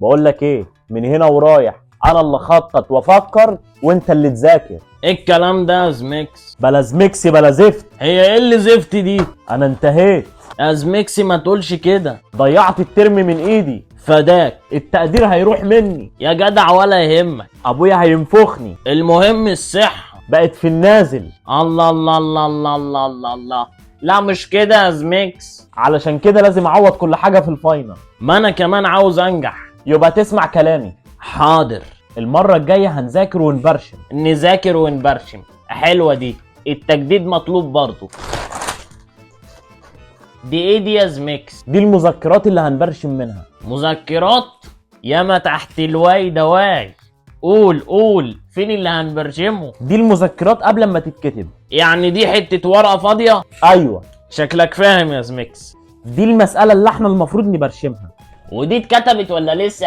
بقول لك ايه، من هنا ورايح انا اللي اخطط وافكر وانت اللي تذاكر. ايه الكلام ده يا زميكس؟ بلا زميكسي بلا زفت. هي ايه اللي زفت دي؟ انا انتهيت، يا زميكسي ما تقولش كده. ضيعت الترم من ايدي، فداك التقدير هيروح مني، يا جدع ولا يهمك. ابويا هينفخني، المهم الصحة. بقت في النازل. الله الله الله الله الله الله الله. لا مش كده يا زميكس، علشان كده لازم اعوض كل حاجة في الفاينل. ما انا كمان عاوز انجح. يبقى تسمع كلامي، حاضر. المرة الجاية هنذاكر ونبرشم. نذاكر ونبرشم، حلوة دي. التجديد مطلوب برضو. دي ايه دي يا زميكس؟ دي المذكرات اللي هنبرشم منها. مذكرات؟ ياما تحت الواي دواي. قول فين اللي هنبرشمه؟ دي المذكرات قبل ما تتكتب. يعني دي حتة ورقة فاضية؟ ايوه، شكلك فاهم يا زميكس. دي المسألة اللي احنا المفروض نبرشمها. ودي اتكتبت ولا لسه يا